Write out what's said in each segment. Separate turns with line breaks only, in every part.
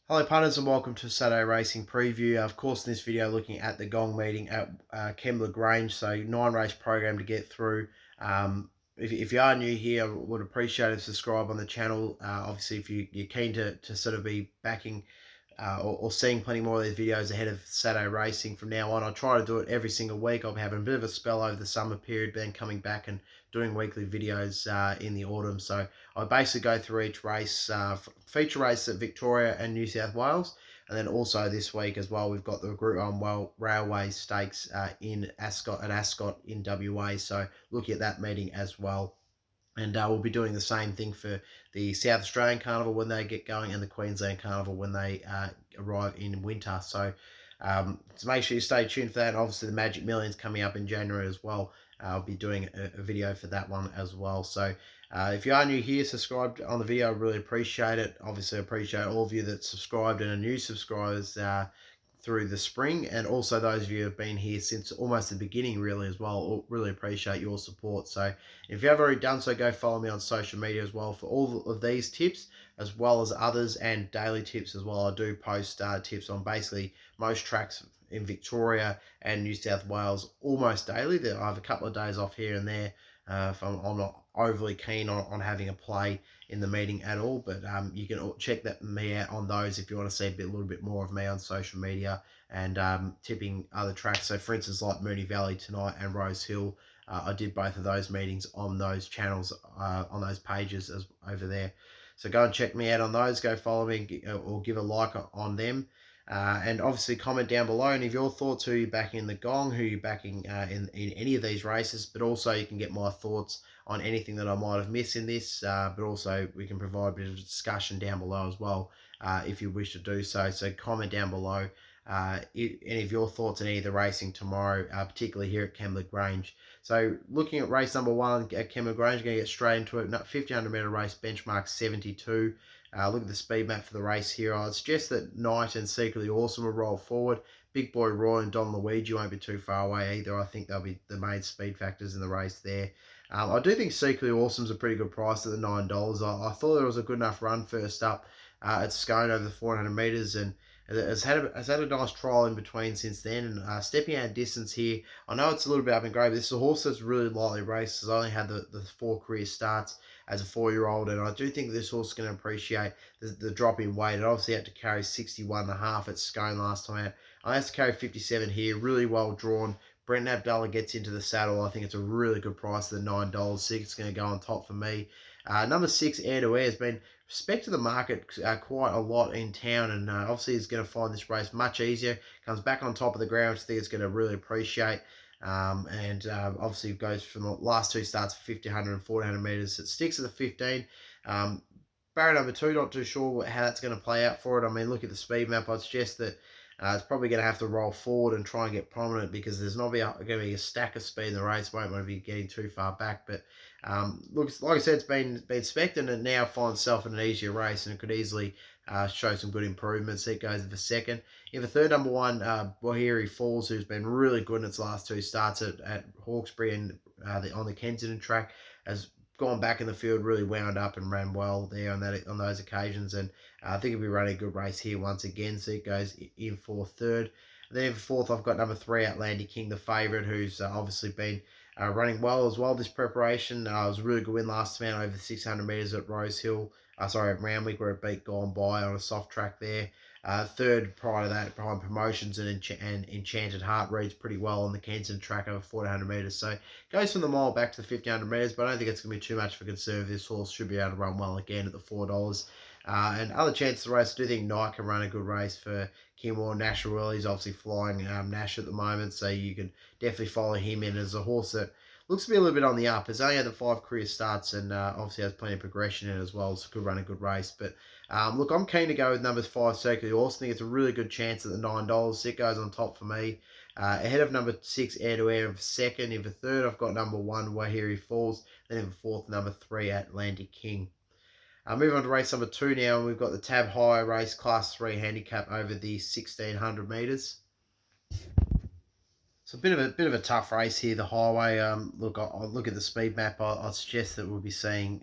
Hello punters and welcome to Saturday Racing Preview. Of course, in this video looking at the Gong meeting at Kembla Grange, so 9 race program to get through. If you are new here, I would appreciate it if you subscribe on the channel. Obviously, if you're keen to sort of be backing or seeing plenty more of these videos ahead of Saturday racing from now on. I'll try to do it every single week. I'll be having a bit of a spell over the summer period, then coming back and doing weekly videos in the autumn. So I basically go through each race, feature race at Victoria and New South Wales. And then also this week as well, we've got the Group 1 Railway Stakes in Ascot in WA. So looking at that meeting as well. And we'll be doing the same thing for the South Australian Carnival when they get going and the Queensland Carnival when they arrive in winter. So make sure you stay tuned for that. And obviously, the Magic Millions coming up in January as well. I'll be doing a video for that one as well. So if you are new here, subscribe on the video. I really appreciate it. Obviously, I appreciate all of you that subscribed and are new subscribers through the spring, and also those of you who have been here since almost the beginning really as well. Really appreciate your support. So if you have already done so, go follow me on social media as well for all of these tips as well as others, and daily tips as well. I do post tips on basically most tracks in Victoria and New South Wales almost daily. I have a couple of days off here and there if I'm not overly keen on having a play in the meeting at all. But you can check me out on those if you want to see a little bit more of me on social media and tipping other tracks. So for instance, like Moonee Valley tonight and Rose Hill, I did both of those meetings on those channels, on those pages as over there. So go and check me out on those. Go follow me or give a like on them. And obviously comment down below and if your thoughts, who you're backing in the Gong, who you're backing in any of these races. But also you can get my thoughts on anything that I might have missed in this, but also we can provide a bit of discussion down below as well if you wish to do so. So comment down below any of your thoughts on any of the racing tomorrow, particularly here at Kembla Grange. So looking at race number 1 at Kembla Grange, going to get straight into it. 1500 metre race, benchmark 72. Look at the speed map for the race here. I'd suggest that Knight and Secretly Awesome will roll forward. Big Boy Roy and Don Luigi won't be too far away either. I think they'll be the main speed factors in the race there. I do think Secretly Awesome's a pretty good price at the $9. I thought it was a good enough run first up at Scone over the 400 metres, and has had a nice trial in between since then. And stepping out distance here, I know it's a little bit up in grade, but this is a horse that's really lightly raced. Has only had the 4 career starts as a 4-year-old, and I do think this horse is going to appreciate the drop in weight. It obviously had to carry 61.5 at Scone last time out. I have to carry 57 here. Really well drawn. Brent Abdullah gets into the saddle. I think it's a really good price at the $9. It's going to go on top for me. Number 6, Air to Air, has been respect to the market quite a lot in town, and obviously is going to find this race much easier. Comes back on top of the ground, which I think it's going to really appreciate. And obviously goes from the last 2 starts, 1500 and 1400 metres. It sticks at the 15. Barrier number 2, not too sure how that's going to play out for it. I mean, look at the speed map. I'd suggest that it's probably going to have to roll forward and try and get prominent, because there's not going to be a stack of speed in the race. Won't want to be getting too far back. But looks like I said, it's been spec'd, and it now finds itself in an easier race, and it could easily show some good improvements. It goes for second. In the third, number 1, Wahiri Falls, who's been really good in its last 2 starts at Hawkesbury and on the Kensington track, has gone back in the field, really wound up and ran well there on those occasions, and I think he'll be running a good race here once again. So it goes in for third. And then in fourth, I've got number 3, Outlandic King, the favourite, who's obviously been running well as well this preparation. It was a really good win last time out over 600 metres at Rose Hill. At Randwick, where it beat Gone By on a soft track there. Third prior to that, behind Promotions and Enchanted Heart, reads pretty well on the Kensington track over 1400 metres. So goes from the mile back to the 1500 metres, but I don't think it's going to be too much for conservative. This horse should be able to run well again at the $4. And other chances of the race, I do think Knight can run a good race for Kimwell. Nash He's obviously flying Nash at the moment, so you can definitely follow him in as a horse that looks to be a little bit on the up. Has only had the 5 career starts, and obviously has plenty of progression in it as well, so could run a good race. But look, I'm keen to go with number 5, Circular Horse. I think it's a really good chance at the $9. It goes on top for me. Ahead of number 6, Air to Air, for second. In for third, I've got number 1, Wahiri Falls. Then in for fourth, number 3, Atlantic King. Moving on to race number 2 now, and we've got the Tab High race, Class 3 handicap over the 1600 metres. So a bit of a tough race here, the highway. Look, I look at the speed map. I suggest that we'll be seeing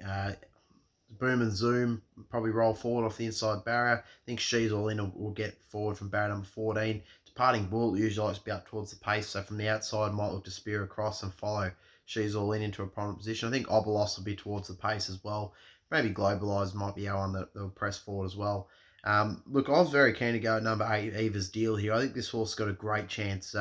Boom and Zoom probably roll forward off the inside barrier. I think She's All In will get forward from barrier number 14. Departing Bull usually likes to be up towards the pace, so from the outside might look to spear across and follow She's All In into a prominent position. I think Obolos will be towards the pace as well. Maybe Globalized might be our one that will press forward as well. Look, I was very keen to go at number 8, Eva's Deal here. I think this horse got a great chance.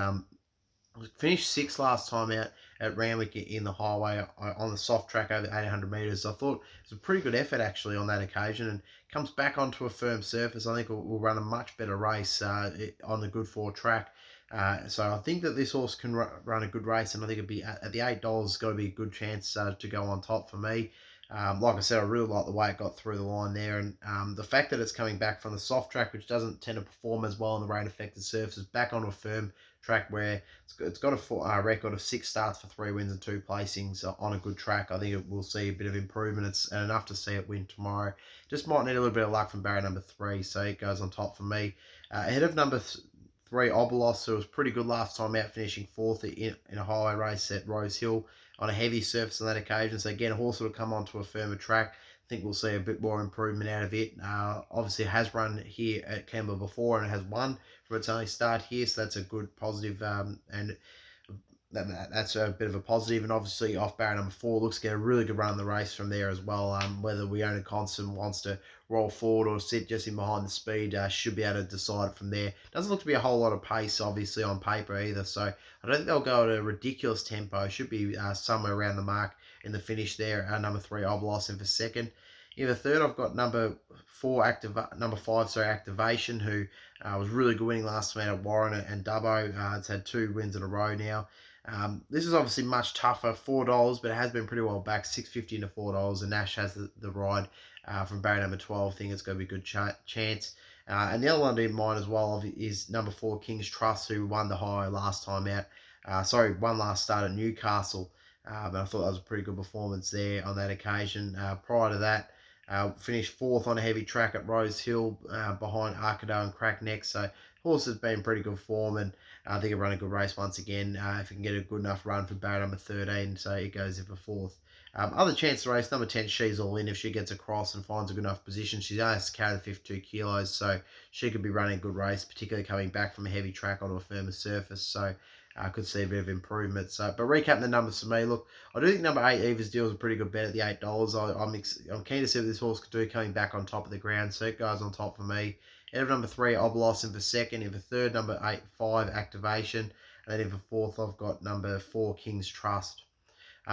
Finished sixth last time out at Randwick in the highway on the soft track over 800 metres. I thought it was a pretty good effort actually on that occasion, and comes back onto a firm surface. I think will run a much better race on the good four track. So I think that this horse can run a good race, and I think it'd be at the $8. Got to be a good chance to go on top for me. Like I said, I really like the way it got through the line there, and the fact that it's coming back from the soft track, which doesn't tend to perform as well on the rain affected surfaces, back onto a firm track where it's got a record of 6 starts for 3 wins and 2 placings on a good track. I think it will see a bit of improvement. It's enough to see it win tomorrow. Just might need a little bit of luck from barrier number 3, so it goes on top for me. Ahead of number 3, Obolos, who was pretty good last time out, finishing 4th in a highway race at Rose Hill on a heavy surface on that occasion. So again, a horse will come onto a firmer track. I think we'll see a bit more improvement out of it. Obviously, it has run here at Kembla before and it has won from its only start here, so that's a good positive, and that's a bit of a positive. And obviously, off barrier number 4 looks to get a really good run in the race from there as well. Whether We Own a Constant wants to roll forward or sit just in behind the speed, should be able to decide from there. Doesn't look to be a whole lot of pace, obviously, on paper either. So I don't think they'll go at a ridiculous tempo. Should be somewhere around the mark in the finish there. Number 3, Obolos in for second. In the third, I've got number 5, Activation, who was really good winning last time out at Warren and Dubbo. It's had 2 wins in a row now. This is obviously much tougher, $4, but it has been pretty well back, $6.50 into $4, and Nash has the ride from barrier number 12. I think it's going to be a good chance. And the other one to in mind as well is number 4, King's Trust, who won the high last time out. One last start at Newcastle. But I thought that was a pretty good performance there on that occasion. Prior to that, finished 4th on a heavy track at Rose Hill behind Arcado and Crackneck. So horse has been in pretty good form, and I think it'll run a good race once again if it can get a good enough run for barrier number 13. So it goes in for 4th. Other chance to race, number 10, She's All In. If she gets across and finds a good enough position, she's only has to carry the 52 kilos, so she could be running a good race, particularly coming back from a heavy track onto a firmer surface. So I could see a bit of improvement. So, but recapping the numbers for me, look, I do think number 8, Eva's Deal is a pretty good bet at the $8. I'm keen to see what this horse could do coming back on top of the ground, so it goes on top for me. Out of number 3, Obolos in for second. In for third, number 5, Activation. And then in for 4th, I've got number 4, King's Trust.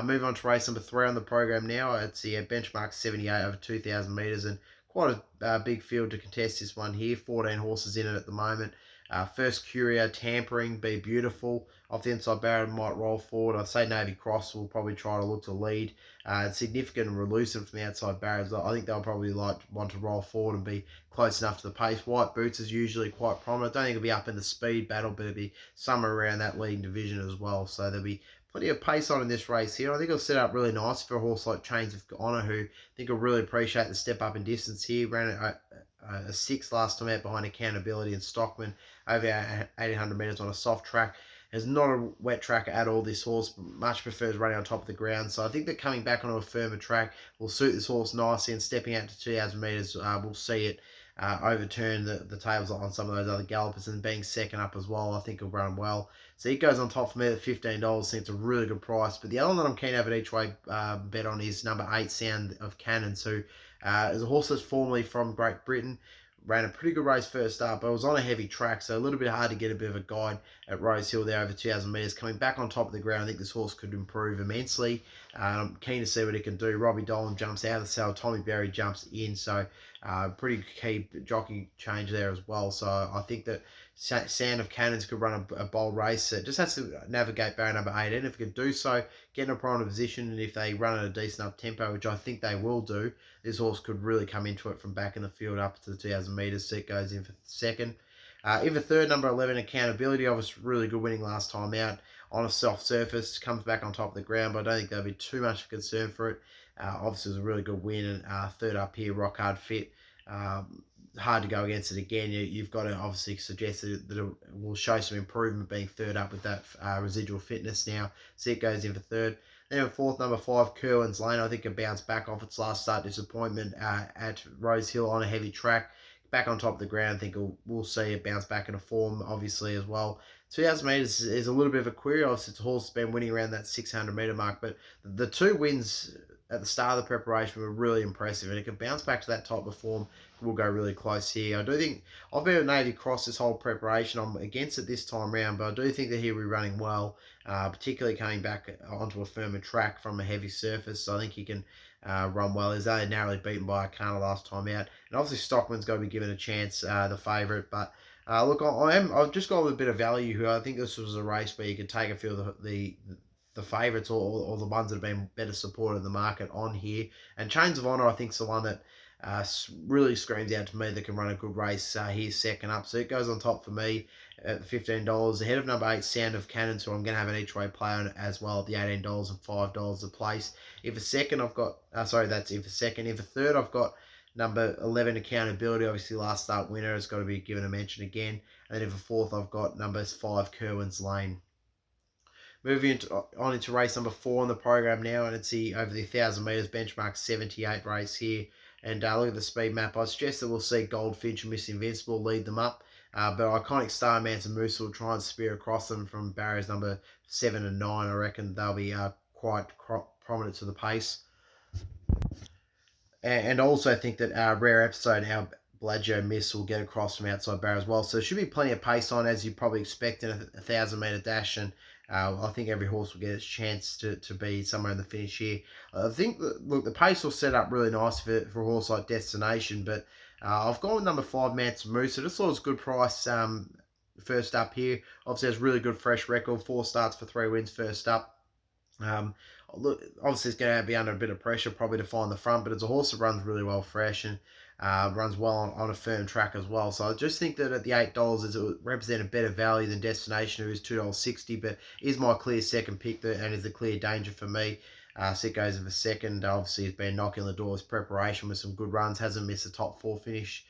Move on to race number 3 on the program now. It's the benchmark 78 over 2,000 metres, and quite a big field to contest this one here. 14 horses in it at the moment. First Curio, Tampering, Be Beautiful. Off the inside barrier, might roll forward. I'd say Navy Cross will probably try to look to lead. Significant and Relucent from the outside barriers. I think they'll probably want to roll forward and be close enough to the pace. White Boots is usually quite prominent. I don't think it'll be up in the speed battle, but it'll be somewhere around that leading division as well. So there'll be plenty of pace on in this race here. I think it'll set up really nice for a horse like Chains of Honour, who I think will really appreciate the step up in distance here. Ran a 6 last time out behind Accountability and Stockman over 1,800 metres on a soft track. It's not a wet track at all, this horse. Much prefers running on top of the ground. So I think that coming back onto a firmer track will suit this horse nicely, and stepping out to 2,000 metres, we'll see it overturn the tables on some of those other gallopers, and being second up as well, I think he'll run well. So he goes on top for me at $15. I think it's a really good price. But the other one that I'm keen to have an each way bet on is number 8, Sound of Cannons, who is a horse that's formerly from Great Britain. Ran a pretty good race first up, but it was on a heavy track, so a little bit hard to get a bit of a guide at Rose Hill there over 2,000 metres. Coming back on top of the ground, I think this horse could improve immensely. I'm keen to see what he can do. Robbie Dolan jumps out of the saddle, Tommy Berry jumps in, so pretty key jockey change there as well. So I think that Sound of Cannons could run a bold race. It just has to navigate barrier number 8, and if it can do so, get in a prominent position, and if they run at a decent enough tempo, which I think they will do, this horse could really come into it from back in the field up to the 2,000 metres. So it goes in for second. In the third, number 11, Accountability. Obviously, really good winning last time out on a soft surface. Comes back on top of the ground, but I don't think there'll be too much of concern for it. Obviously, it was a really good win. And third up here, Rock Hard Fit. Hard to go against it again. You've got to obviously suggest that it will show some improvement being third up with that residual fitness now. So it goes in for third. Then in fourth, number 5, Kerwin's Lane, I think can bounce back off its last start disappointment at Rose Hill on a heavy track. Back on top of the ground, I think we'll see it bounce back into form, obviously, as well. 2,000 metres is a little bit of a query. Obviously, it's a horse that's been winning around that 600 metre mark, but the 2 wins at the start of the preparation were really impressive, and it can bounce back to that type of form. We'll go really close here. I do think I've been with Navy Cross this whole preparation. I'm against it this time round, but I do think that he'll be running well, particularly coming back onto a firmer track from a heavy surface. So I think he can run well. He's only narrowly beaten by Akana last time out, and obviously Stockman's got to be given a chance, the favourite. But look, I've just got a little bit of value here. I think this was a race where you could take a few of the favourites or the ones that have been better supported in the market on here. And Chains of Honour, I think, is the one that really screams out to me that can run a good race. He's second up, so it goes on top for me at $15, ahead of number 8, Sound of Cannon, so I'm going to have an each way play on it as well at the $18 and $5 a place. If a second, I've got, that's if a second. If a third, I've got number 11, Accountability, obviously last start winner, has got to be given a mention again. And then if a fourth, I've got number 5, Kerwin's Lane. Moving on into race number 4 on the program now, and it's the over the 1,000 metres benchmark 78 race here. And look at the speed map. I suggest that we'll see Goldfinch and Miss Invincible lead them up. But Iconic Star, Manson Moose will try and spear across them from barriers number 7 and 9. I reckon they'll be quite prominent to the pace. And I also think that Rare Episode, our Bladjo Miss, will get across from outside barrier as well. So there should be plenty of pace on, as you probably expect in a 1,000 metre dash. And I think every horse will get its chance to be somewhere in the finish here. I think, look, the pace will set up really nice for a horse like Destination. But I've gone with number 5, Manson Moose. I just thought it was a good price first up here. Obviously, has really good fresh record. 4 starts for 3 wins first up. Look, obviously it's going to be under a bit of pressure probably to find the front, but it's a horse that runs really well fresh and runs well on a firm track as well. So I just think that at the $8 it represents a better value than Destination, who is $2.60, but is my clear second pick and is a clear danger for me. So it goes in for second. Obviously, he's been knocking the doors preparation with some good runs. Hasn't missed a top 4 finish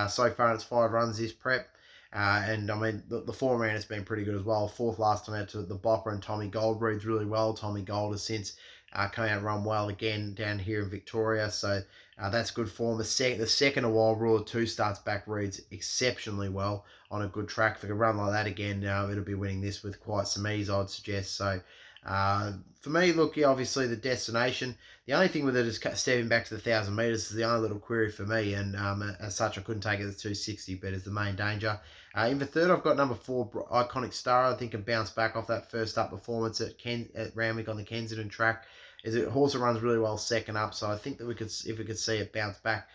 so far. It's 5 runs this prep. And I mean, the form around has been pretty good as well. 4th last time out to the Bopper, and Tommy Gold breeds really well. Tommy Gold has since come out and run well again down here in Victoria, so that's good form. The second a Wild Ruler 2 starts back, reads exceptionally well on a good track. If it can run like that again, it'll be winning this with quite some ease, I'd suggest. So for me, look, yeah, obviously the Destination. The only thing with it is stepping back to the 1,000 metres is the only little query for me, and as such, I couldn't take it at 260, but it's the main danger. In the third, I've got number 4, Iconic Star. I think can bounce back off that first up performance at Randwick on the Kensington track. Is a horse that runs really well second up, so I think that if we could see it bounce back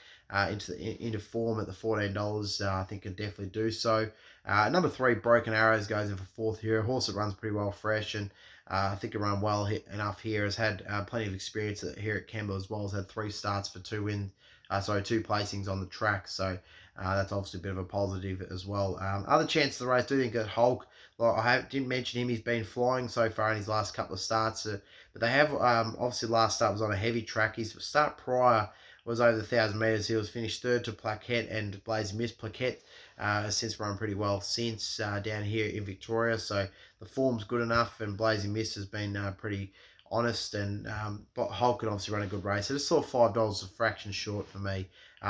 into form at the $14, I think it definitely do so. Number 3, Broken Arrows, goes in for 4th here. A horse that runs pretty well fresh, and I think it run well enough here. Has had plenty of experience here at Kembla as well. Has had 3 starts for 2 placings on the track. So that's obviously a bit of a positive as well. Other chances of the race, do think that Hulk, like didn't mention him, he's been flying so far in his last couple of starts. But they have, obviously last start was on a heavy track. His start prior was over the 1,000 metres. He was finished 3rd to Plaquette, and Blazing Miss. Plaquette has since run pretty well since down here in Victoria. So the form's good enough, and Blazing Miss has been pretty honest, and but Hulk can obviously run a good race. So just saw $5 a fraction short for me.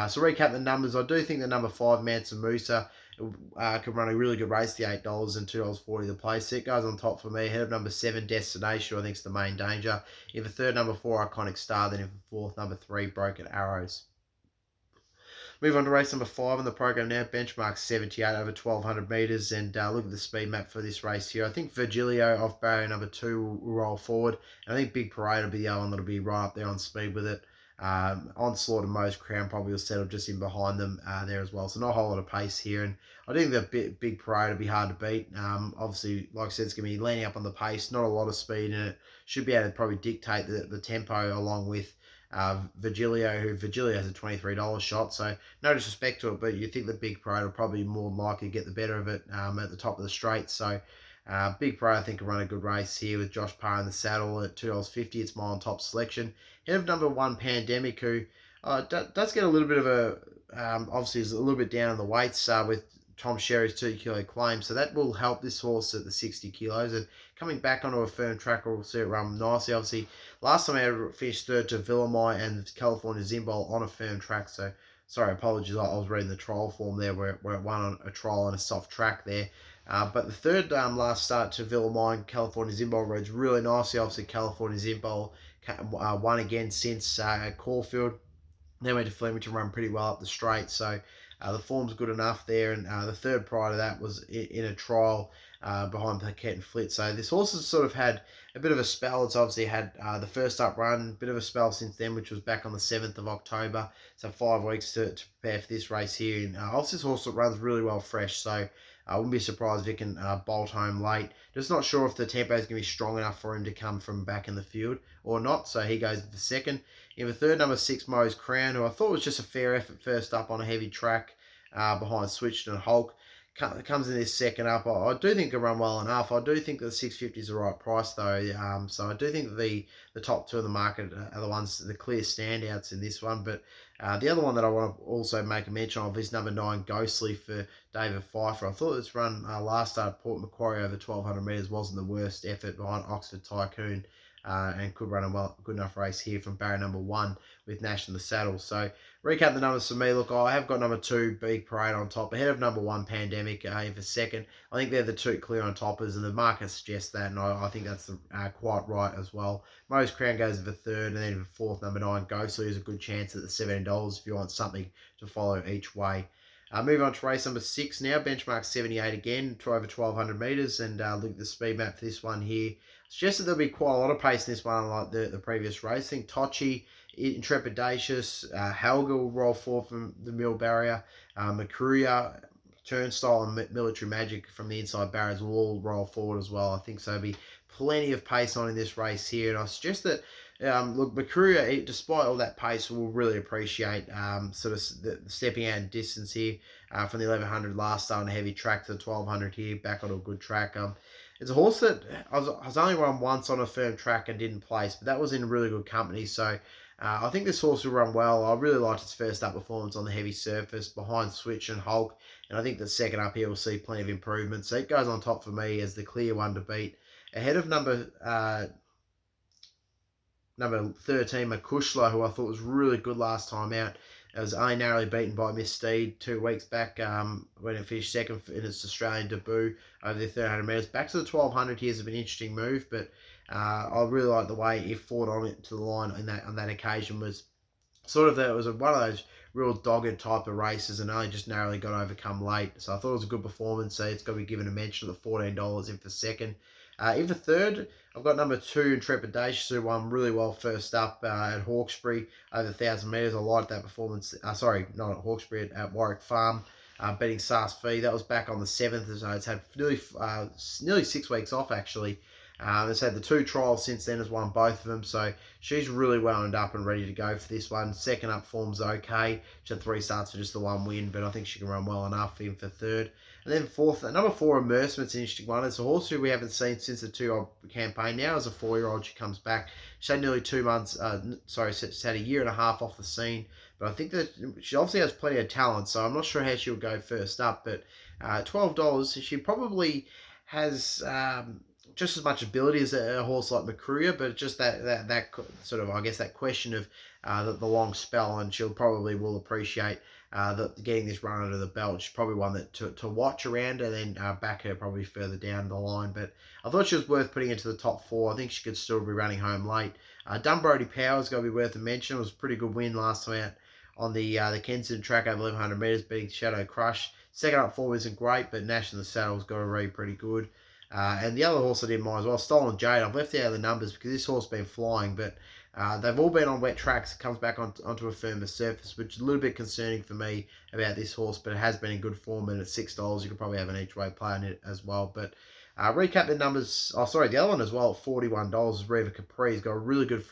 So recap the numbers. I do think the number 5, Manson Musa, can run a really good race, the $8 and $2.40 the place. It goes on top for me, ahead of number 7, Destination, I think is the main danger. If a third, number 4, Iconic Star, then if a 4th, number 3, Broken Arrows. Move on to race number 5 on the program now. Benchmark 78 over 1,200 metres. And look at the speed map for this race here. I think Virgilio off barrier number 2 will roll forward. And I think Big Parade will be the other one that'll be right up there on speed with it. Onslaught and Moe's Crown probably will settle just in behind them there as well. So not a whole lot of pace here. And I think the Big Parade will be hard to beat. Obviously, like I said, it's going to be leaning up on the pace. Not a lot of speed in it. Should be able to probably dictate the tempo along with Virgilio, who Virgilio has a $23 shot, so no disrespect to it, but you think the Big Parade will probably more likely get the better of it at the top of the straight. So Big Parade, I think, will run a good race here with Josh Parr in the saddle at $2.50. It's my on top selection. Head of number 1, Pandemic, who does get a little bit of a obviously is a little bit down in the weights with Tom Sherry's 2 kilo claim. So that will help this horse at the 60 kilos. And coming back onto a firm track, we'll see it run nicely. Obviously, last time I finished third to Villamai and California Zimbol on a firm track. So sorry, apologies. I was reading the trial form there where it won on a trial on a soft track there. But the third last start to Villamine, California Zimbol roads really nicely. Obviously, California Zimbol won again since Caulfield. They went to Flemington, run pretty well up the straight. So the form's good enough there. And the third prior to that was in a trial behind Paquette and Flit. So this horse has sort of had a bit of a spell. It's obviously had the first up run, bit of a spell since then, which was back on the 7th of October. So 5 weeks to prepare for this race here. And obviously this horse that runs really well fresh. So I wouldn't be surprised if it can bolt home late. Just not sure if the tempo is going to be strong enough for him to come from back in the field or not. So he goes for second. In the third, number 6, Mo's Crown, who I thought was just a fair effort first up on a heavy track behind Switched and Hulk. Comes in this second up. I do think it run well enough. I do think that the 650 is the right price though. So I do think that the top two of the market are the ones, the clear standouts in this one. But the other one that I want to also make a mention of is number 9, Ghostly for David Pfeiffer. I thought this run last start at Port Macquarie over 1,200 metres wasn't the worst effort behind Oxford Tycoon. And could run a good enough race here from barrier number 1 with Nash in the saddle. So recap the numbers for me. Look, I have got number 2, Big Parade, on top, ahead of number 1, Pandemic, in for second. I think they're the two clear on toppers, and the market suggests that, and I think that's quite right as well. Most Crown goes for third, and then for fourth, number 9, Ghostly is a good chance at the $17 if you want something to follow each way. Moving on to race number 6 now, benchmark 78 again, to over 1,200 metres, and look at the speed map for this one here. Suggested there'll be quite a lot of pace in this one, like the previous race. I think Tochi, Intrepidatious, Helga will roll forward from the middle barrier. Makuria, Turnstile, and Military Magic from the inside barriers will all roll forward as well. I think so. There'll be plenty of pace on in this race here, and I suggest that look, Makuria, despite all that pace, will really appreciate sort of the stepping out in distance here from the 1100 last start on a heavy track to the 1200 here, back on a good track. It's a horse that I was only run once on a firm track and didn't place, but that was in really good company. So I think this horse will run well. I really liked its first up performance on the heavy surface behind Switch and Hulk, and I think the second up here will see plenty of improvement. So it goes on top for me as the clear one to beat, ahead of number 13, Makushla, who I thought was really good last time out. It was only narrowly beaten by Miss Steed 2 weeks back when it finished second in its Australian debut over the 1,300 metres. Back to the 1,200 here has been an interesting move, but I really like the way it fought on it to the line on that occasion. Was sort of it was one of those real dogged type of races and only just narrowly got overcome late. So I thought it was a good performance. So it's got to be given a mention of the $14 in for second. In for third, I've got number 2, Intrepidation, who won really well first up at Hawkesbury over 1,000 metres. I liked that performance. Sorry, not at Hawkesbury, at Warwick Farm, beating Sars Fee. That was back on the 7th, so it's had nearly 6 weeks off, actually. It's had the 2 trials since then, has won both of them, so she's really wound up and ready to go for this one. Second up form's okay. She had 3 starts for just the 1 win, but I think she can run well enough in for third. And then fourth, number 4, Immersement's an interesting one. It's a horse who we haven't seen since the 2-year-old campaign. Now as a 4-year-old, she comes back. She had nearly 2 months, she's had a year and a half off the scene. But I think that she obviously has plenty of talent, so I'm not sure how she'll go first up. But $12, she probably has just as much ability as a horse like Makuria, but just that sort of, I guess, that question of the long spell, and she'll probably will appreciate getting this run under the belt. She's probably one that to watch around, and then back her probably further down the line. But I thought she was worth putting into the top 4. I think she could still be running home late. Dunbrody Power's got to be worth a mention. It was a pretty good win last time out on the Kensington track over 1,100 metres, beating Shadow Crush. Second up form isn't great, but Nash in the saddle's got to read pretty good. And the other horse I didn't mind as well, Stolen Jade. I've left out the numbers because this horse has been flying, but they've all been on wet tracks. It comes back onto a firmer surface, which is a little bit concerning for me about this horse, but it has been in good form, and at $6, you could probably have an each way play on it as well. But recap the numbers. The other one as well at $41 is Reva Capri. He's got a really good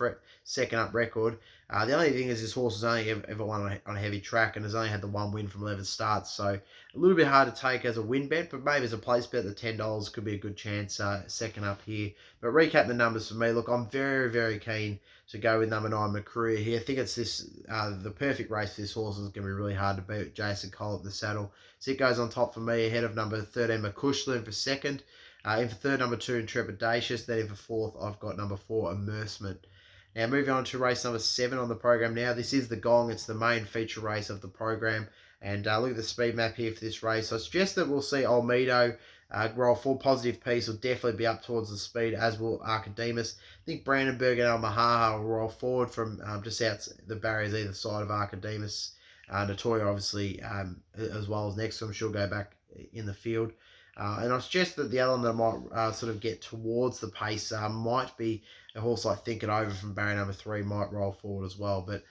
second up record. The only thing is this horse has only ever won on a heavy track and has only had the 1 win from 11 starts. So a little bit hard to take as a win bet, but maybe as a place bet, the $10 could be a good chance second up here. But recap the numbers for me. Look, I'm very, very keen to go with number 9, McCreary here. I think it's the perfect race for this horse is going to be really hard to beat. Jason Cole at the saddle. So it goes on top for me, ahead of number 13, McCushlin for second. In for third, number 2, Intrepidatious. Then in for fourth, I've got number 4, Immersement. Now moving on to race number 7 on the program now. This is the Gong. It's the main feature race of the program. And look at the speed map here for this race. So I suggest that we'll see Olmedo roll full positive piece. Will definitely be up towards the speed, as will Archidemus. I think Brandenburg and Almahaha will roll forward from just out the barriers either side of Archidemus. Natoya obviously as well as next to him. She'll go back in the field. And I suggest that the other one that might sort of get towards the pace might be a horse like Think It Over from barrier number 3 might roll forward as well. But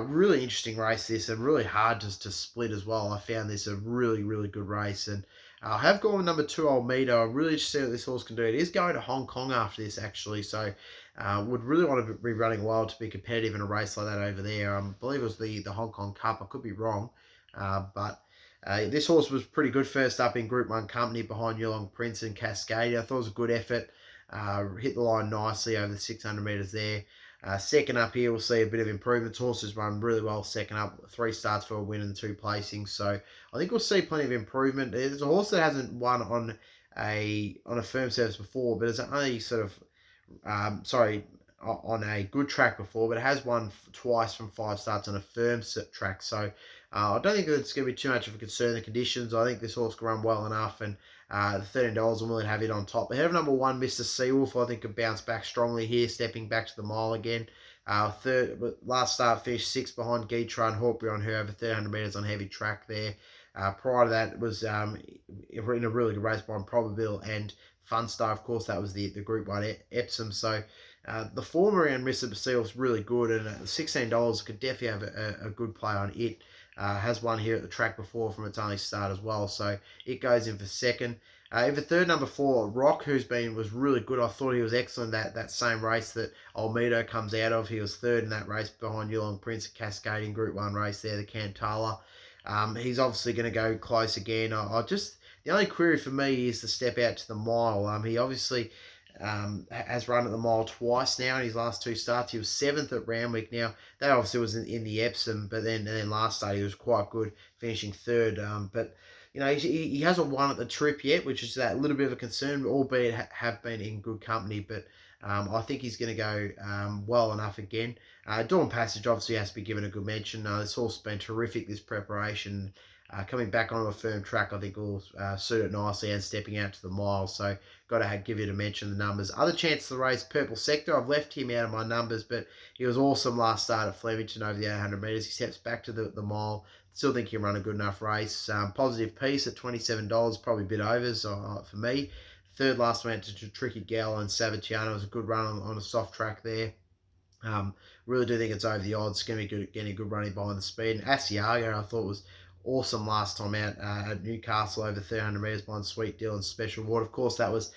really interesting race this, and really hard to split as well. I found this a really, really good race. And I have gone with number 2, Almeida. I'm really interested to see what this horse can do. It is going to Hong Kong after this, actually. So would really want to be running well to be competitive in a race like that over there. I believe it was the Hong Kong Cup. I could be wrong. But this horse was pretty good first up in Group 1 company behind Yulong Prince and Cascadia. I thought it was a good effort. Hit the line nicely over the 600 metres there. Second up here, we'll see a bit of improvement. Horses run really well second up. 3 starts for a win and 2 placings. So I think we'll see plenty of improvement. There's a horse that hasn't won on a firm surface before, but it's only sort of on a good track before, but it has won twice from 5 starts on a firm track. So I don't think it's going to be too much of a concern, the conditions. I think this horse can run well enough, and the $13 I'm willing to have it on top. Ahead of number 1, Mr. Seawolf, I think could bounce back strongly here, stepping back to the mile again. Last start finished 6th behind Geitra and Hawkbury on her over 1,300 metres on heavy track there. Prior to that, it was in a really good race by Probable and Funstar. Of course, that was the Group 1 Epsom. So the form around Mr. Basile is really good, and at $16 could definitely have a good play on it. Has won here at the track before from its only start as well, so it goes in for second. In for third, number 4, Rock, was really good. I thought he was excellent that same race that Olmedo comes out of. He was third in that race behind Yulong Prince, Cascading Group 1 race there, the Cantala. He's obviously going to go close again. The only query for me is the step out to the mile. He obviously has run at the mile twice now in his last 2 starts. He was 7th at Randwick. Now, that obviously was in the Epsom, but then last start he was quite good, finishing 3rd. But, he hasn't won at the trip yet, which is that little bit of a concern, albeit have been in good company. But I think he's going to go well enough again. Dawn Passage obviously has to be given a good mention. This horse has been terrific, this preparation. Coming back onto a firm track, I think will suit it nicely, and stepping out to the mile. So got to give you to mention the numbers. Other chance of the race, Purple Sector. I've left him out of my numbers, but he was awesome last start at Flemington over the 800 metres. He steps back to the mile. Still think he'll run a good enough race. Positive piece at $27, probably a bit overs for me. Third last went to Tricky Gal and Savatiano. It was a good run on a soft track there. Really do think it's over the odds. It's going to be getting a good running behind the speed. And Asiago, I thought was awesome last time out at Newcastle over 300 metres behind Sweet Deal and Special Reward. Of course, that was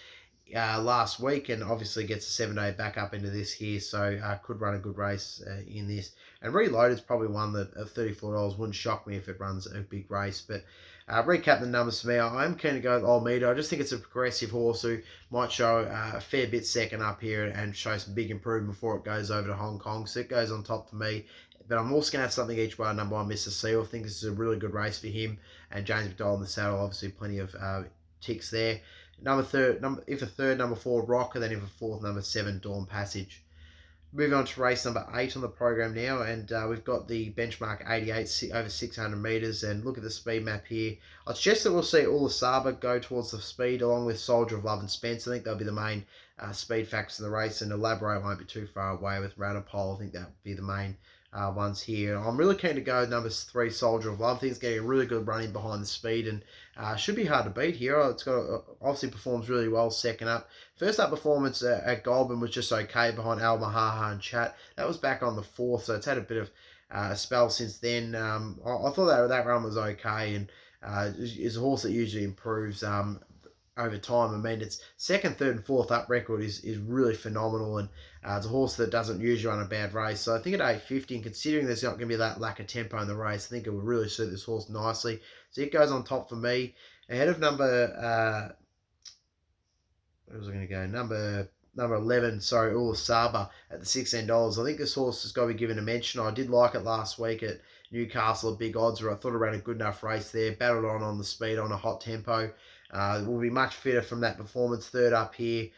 last week, and obviously gets a 7-day back up into this here, so could run a good race in this. And Reloaded's probably one that at $34 wouldn't shock me if it runs a big race. But recap the numbers for me. I'm keen to go with Olmedo. I just think it's a progressive horse who might show a fair bit second up here and show some big improvement before it goes over to Hong Kong. So it goes on top for me. But I'm also going to have something each way. Number 1, Mr. Seal. I think this is a really good race for him. And James McDowell in the saddle, obviously plenty of ticks there. Number 3rd, number 4, Rock, and then in for 4th, number 7, Dawn Passage. Moving on to race number 8 on the program now, and we've got the benchmark 88 over 600 metres, and look at the speed map here. I suggest that we'll see Ula Saba go towards the speed along with Soldier of Love and Spence. I think they'll be the main speed factors in the race, and Elaborate won't be too far away with Radipole. I think that'll be the main ones here. I'm really keen to go number 3, Soldier of Love. I think it's getting a really good running behind the speed, and should be hard to beat here. It's got obviously performs really well second up. First up performance at Goulburn was just okay behind Almahaha and Chat. That was back on the 4th, so it's had a bit of a spell since then. I thought that run was okay, and is a horse that usually improves over time. I mean, its 2nd, 3rd, and 4th up record is really phenomenal, and it's a horse that doesn't usually run a bad race. So I think at 850, and considering there's not going to be that lack of tempo in the race, I think it would really suit this horse nicely. So it goes on top for me. Ahead of number... where was I going to go? number 11, sorry, Ulasaba at the $16. I think this horse has got to be given a mention. I did like it last week at Newcastle at big odds, where I thought it ran a good enough race there. Battled on the speed, on a hot tempo. Will be much fitter from that performance. Third up here.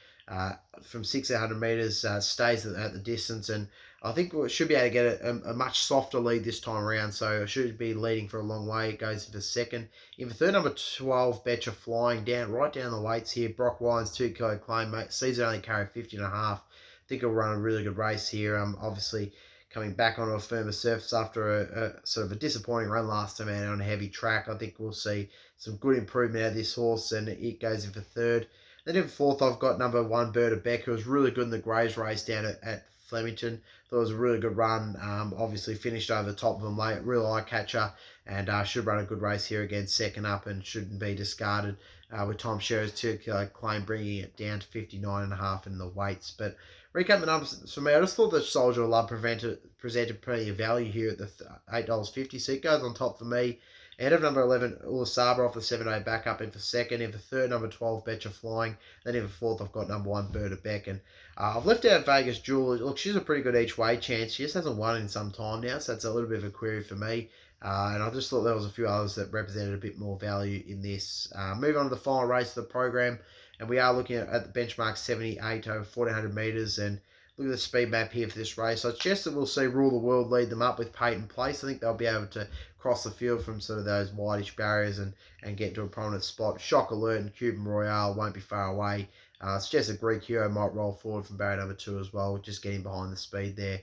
From 600 metres, stays at the distance, and I think we should be able to get a much softer lead this time around, so it should be leading for a long way. It goes for second. In the third, number 12, Betcha Flying, right down the weights here. Brock Wines, 2 kilo claim, mate. Season only carry 50.5. I think he'll run a really good race here. Obviously coming back onto a firmer surface after a sort of a disappointing run last time out on a heavy track. I think we'll see some good improvement out of this horse, and it goes in for third. Then in fourth, I've got number 1, Bird of Beck, who was really good in the Grays race down at Flemington. Thought it was a really good run. Obviously finished over the top of them late. Real eye catcher, and should run a good race here again, second up, and shouldn't be discarded. With Tom Sherr's 2 kilo claim bringing it down to 59.5 in the weights. But recap the numbers for me. I just thought the Soldier of Love presented plenty of value here at the $8.50. So it goes on top for me. Ahead of number 11, Ulasaba off the 7-day back up in for second. In for third, number 12, Betcha Flying. Then in for fourth, I've got number 1, Bird of Beck. And I've left out Vegas Jewel. Look, she's a pretty good each way chance. She just hasn't won in some time now, so that's a little bit of a query for me. And I just thought there was a few others that represented a bit more value in this. Moving on to the final race of the program, and we are looking at the benchmark 78 over 1400 metres, and look at the speed map here for this race. So it's just that we'll see Rule the World lead them up with Peyton Place. I think they'll be able to cross the field from sort of those wideish barriers and get to a prominent spot. Shock Alert and Cuban Royale won't be far away. It's just a Greek Hero might roll forward from barrier number 2 as well, just getting behind the speed there.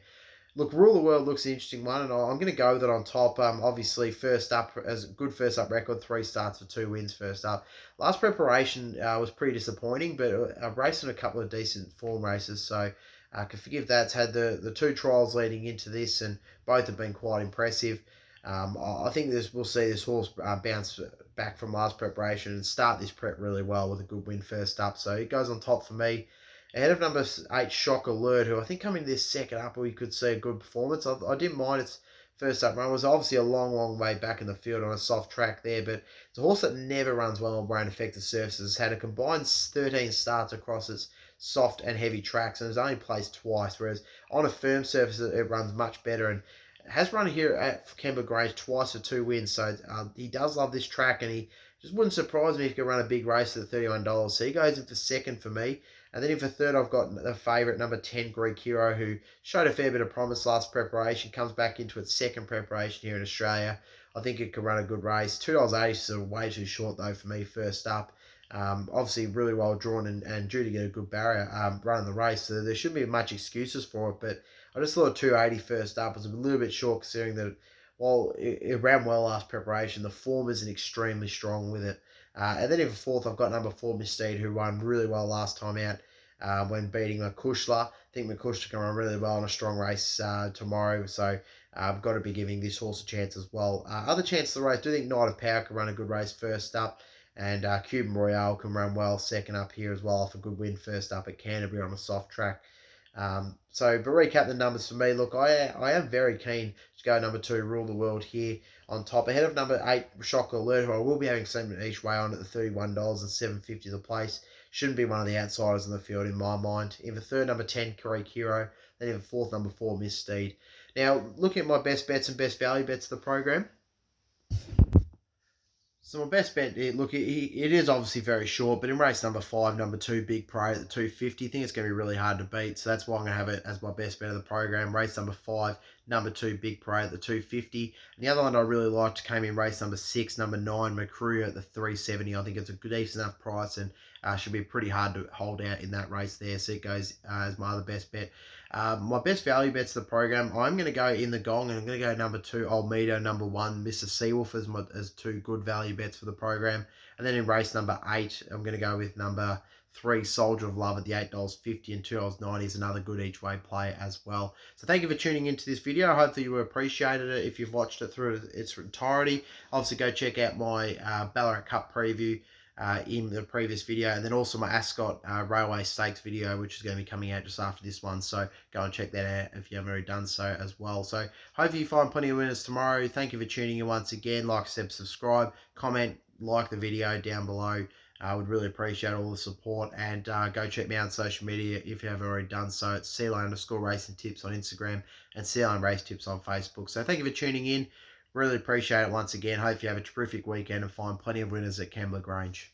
Look, Rule the World looks an interesting one, and I'm going to go with it on top. Obviously, first up, as a good first up record, 3 starts for 2 wins first up. Last preparation was pretty disappointing, but I've raced in a couple of decent form races, so I can forgive that. It's had the 2 trials leading into this, and both have been quite impressive. I think we'll see this horse bounce back from last preparation and start this prep really well with a good win first up. So it goes on top for me. Ahead of number 8, Shock Alert, who I think coming this second up, we could see a good performance. I didn't mind its first up run. It was obviously a long way back in the field on a soft track there, but it's a horse that never runs well on rain-affected surfaces. Had a combined 13 starts across its soft and heavy tracks, and has only placed twice, whereas on a firm surface, it runs much better, and has run here at Kembla Grange twice for 2 wins, so he does love this track, and he just wouldn't surprise me if he could run a big race at the $31. So he goes in for second for me. And then in for third, I've got the favourite, number 10, Greek Hero, who showed a fair bit of promise last preparation, comes back into its second preparation here in Australia. I think it could run a good race. $2.80 is sort of way too short, though, for me, first up. Obviously, really well drawn and due to get a good barrier running the race, so there shouldn't be much excuses for it, but I just thought 280 first up was a little bit short, considering that while it ran well last preparation, the form isn't extremely strong with it. And then in fourth, I've got number 4, Misdeed, who won really well last time out when beating McCushla. I think McCushla can run really well in a strong race tomorrow, so I've got to be giving this horse a chance as well. Other chances of the race, I do think Knight of Power can run a good race first up, and Cuban Royale can run well second up here as well off a good win first up at Canterbury on a soft track. But recap the numbers for me. Look, I am very keen to go number 2, Rule the World here on top. Ahead of number 8, Shock Alert, who I will be having seen each way on at the $31 and $7.50 the place. Shouldn't be one of the outsiders in the field in my mind. In the third, number 10, Greek Hero. Then in the fourth, number 4, Misdeed. Now, looking at my best bets and best value bets of the program. So my best bet, look, it is obviously very short, but in race number 5, number 2, Big Prey at the 250, I think it's going to be really hard to beat. So that's why I'm going to have it as my best bet of the program. Race number 5, number 2, Big Prey at the 250. And the other one I really liked came in race number 6, number 9, McCrew at the 370. I think it's a good, decent enough price, and should be pretty hard to hold out in that race there. So it goes as my other best bet. My best value bets of the program, I'm going to go in the Gong, and I'm going to go number 2, Olmedo, number 1, Mr. Seawolf as 2 good value bets for the program. And then in race number 8, I'm going to go with number 3, Soldier of Love at the $8.50, and $2.90 is another good each way play as well. So thank you for tuning into this video. Hopefully you appreciated it if you've watched it through its entirety. Obviously go check out my Ballarat Cup preview in the previous video, and then also my Ascot Railway Stakes video, which is going to be coming out just after this one, so go and check that out if you haven't already done so as well. So hopefully you find plenty of winners tomorrow. Thank you for tuning in once again. Like I said, subscribe, comment, like the video down below, I would really appreciate all the support, and go check me out on social media if you haven't already done so. It's CLA_racing tips on Instagram and CLA race tips on Facebook. So thank you for tuning in. Really appreciate it once again. Hope you have a terrific weekend and find plenty of winners at Kembla Grange.